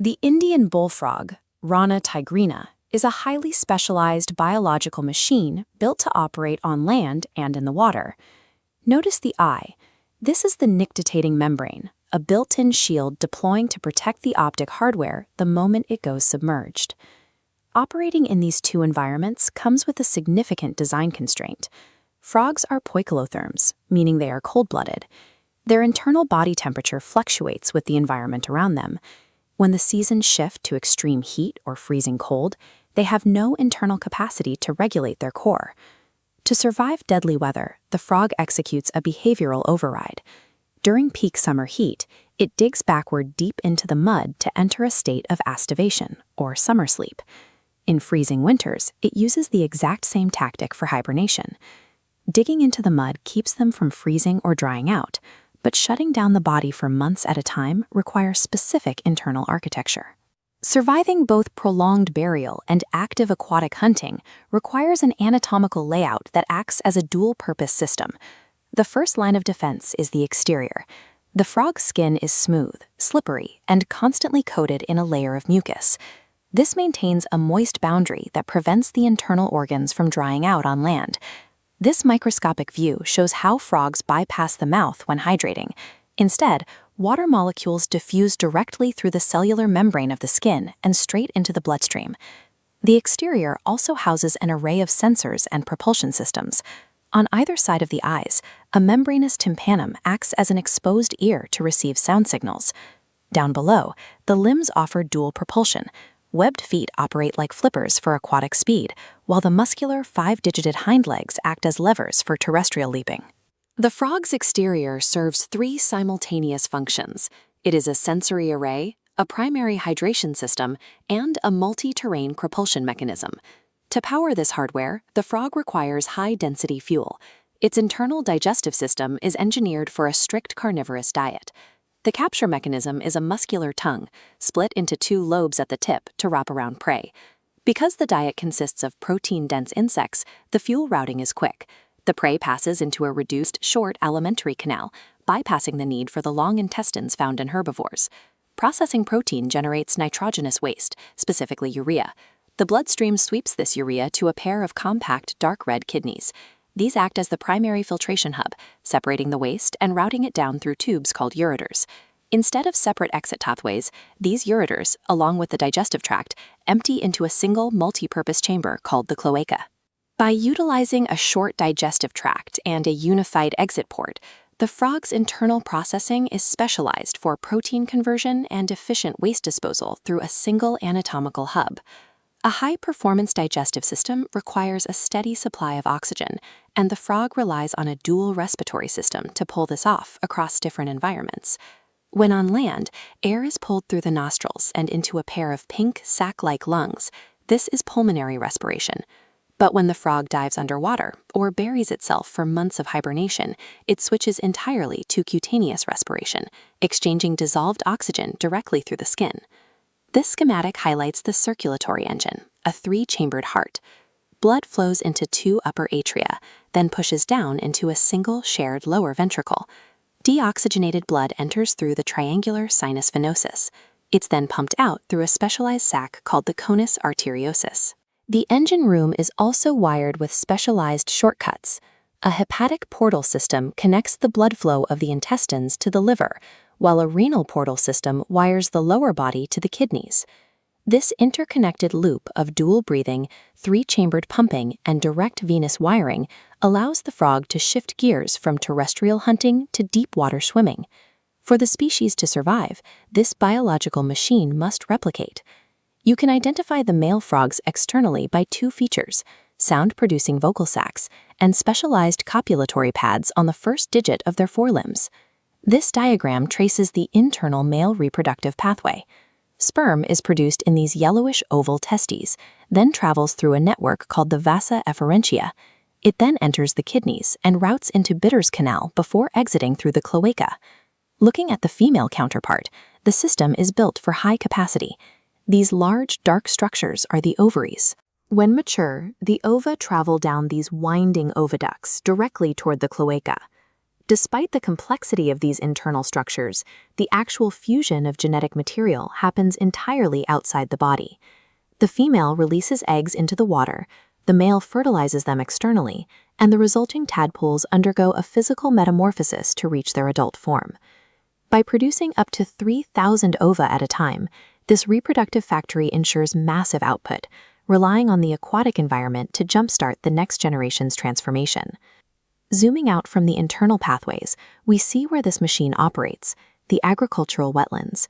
The Indian bullfrog, Rana tigrina, is a highly specialized biological machine built to operate on land and in the water. Notice the eye. This is the nictitating membrane, a built-in shield deploying to protect the optic hardware the moment it goes submerged. Operating in these two environments comes with a significant design constraint. Frogs are poikilotherms, meaning they are cold-blooded. Their internal body temperature fluctuates with the environment around them. When the seasons shift to extreme heat or freezing cold, they have no internal capacity to regulate their core. To survive deadly weather, the frog executes a behavioral override. During peak summer heat, it digs backward deep into the mud to enter a state of aestivation, or summer sleep. In freezing winters, it uses the exact same tactic for hibernation. Digging into the mud keeps them from freezing or drying out, but shutting down the body for months at a time requires specific internal architecture. Surviving both prolonged burial and active aquatic hunting requires an anatomical layout that acts as a dual-purpose system. The first line of defense is the exterior. The frog's skin is smooth, slippery, and constantly coated in a layer of mucus. This maintains a moist boundary that prevents the internal organs from drying out on land. This microscopic view shows how frogs bypass the mouth when hydrating. Instead, water molecules diffuse directly through the cellular membrane of the skin and straight into the bloodstream. The exterior also houses an array of sensors and propulsion systems. On either side of the eyes, a membranous tympanum acts as an exposed ear to receive sound signals. Down below, the limbs offer dual propulsion. Webbed feet operate like flippers for aquatic speed, while the muscular 5-digited hind legs act as levers for terrestrial leaping. The frog's exterior serves three simultaneous functions. It is a sensory array, a primary hydration system, and a multi-terrain propulsion mechanism. To power this hardware, the frog requires high-density fuel. Its internal digestive system is engineered for a strict carnivorous diet. The capture mechanism is a muscular tongue, split into two lobes at the tip to wrap around prey. Because the diet consists of protein-dense insects, the fuel routing is quick. The prey passes into a reduced, short alimentary canal, bypassing the need for the long intestines found in herbivores. Processing protein generates nitrogenous waste, specifically urea. The bloodstream sweeps this urea to a pair of compact, dark red kidneys. These act as the primary filtration hub, separating the waste and routing it down through tubes called ureters. Instead of separate exit pathways, these ureters, along with the digestive tract, empty into a single multi-purpose chamber called the cloaca. By utilizing a short digestive tract and a unified exit port, the frog's internal processing is specialized for protein conversion and efficient waste disposal through a single anatomical hub. A high-performance digestive system requires a steady supply of oxygen, and the frog relies on a dual respiratory system to pull this off across different environments. When on land, air is pulled through the nostrils and into a pair of pink, sac-like lungs. This is pulmonary respiration. But when the frog dives underwater or buries itself for months of hibernation, it switches entirely to cutaneous respiration, exchanging dissolved oxygen directly through the skin. This schematic highlights the circulatory engine, a 3-chambered heart. Blood flows into 2 upper atria, then pushes down into a single shared lower ventricle. Deoxygenated blood enters through the triangular sinus venosus. It's then pumped out through a specialized sac called the conus arteriosus. The engine room is also wired with specialized shortcuts. A hepatic portal system connects the blood flow of the intestines to the liver, while a renal portal system wires the lower body to the kidneys. This interconnected loop of dual breathing, 3-chambered pumping, and direct venous wiring allows the frog to shift gears from terrestrial hunting to deep water swimming. For the species to survive, this biological machine must replicate. You can identify the male frogs externally by 2 features: sound-producing vocal sacs and specialized copulatory pads on the first digit of their forelimbs. This diagram traces the internal male reproductive pathway. Sperm is produced in these yellowish oval testes, then travels through a network called the vasa efferentia. It then enters the kidneys and routes into Bitter's canal before exiting through the cloaca. Looking at the female counterpart, the system is built for high capacity. These large, dark structures are the ovaries. When mature, the ova travel down these winding oviducts directly toward the cloaca. Despite the complexity of these internal structures, the actual fusion of genetic material happens entirely outside the body. The female releases eggs into the water, the male fertilizes them externally, and the resulting tadpoles undergo a physical metamorphosis to reach their adult form. By producing up to 3,000 ova at a time, this reproductive factory ensures massive output, relying on the aquatic environment to jumpstart the next generation's transformation. Zooming out from the internal pathways, we see where this machine operates, the agricultural wetlands.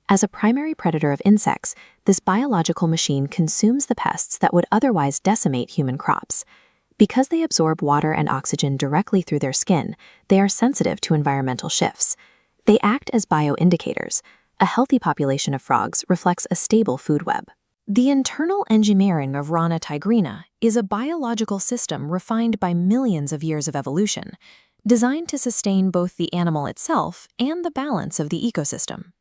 As a primary predator of insects, this biological machine consumes the pests that would otherwise decimate human crops. Because they absorb water and oxygen directly through their skin, they are sensitive to environmental shifts. They act as bioindicators. A healthy population of frogs reflects a stable food web. The internal engineering of Rana tigrina is a biological system refined by millions of years of evolution, designed to sustain both the animal itself and the balance of the ecosystem.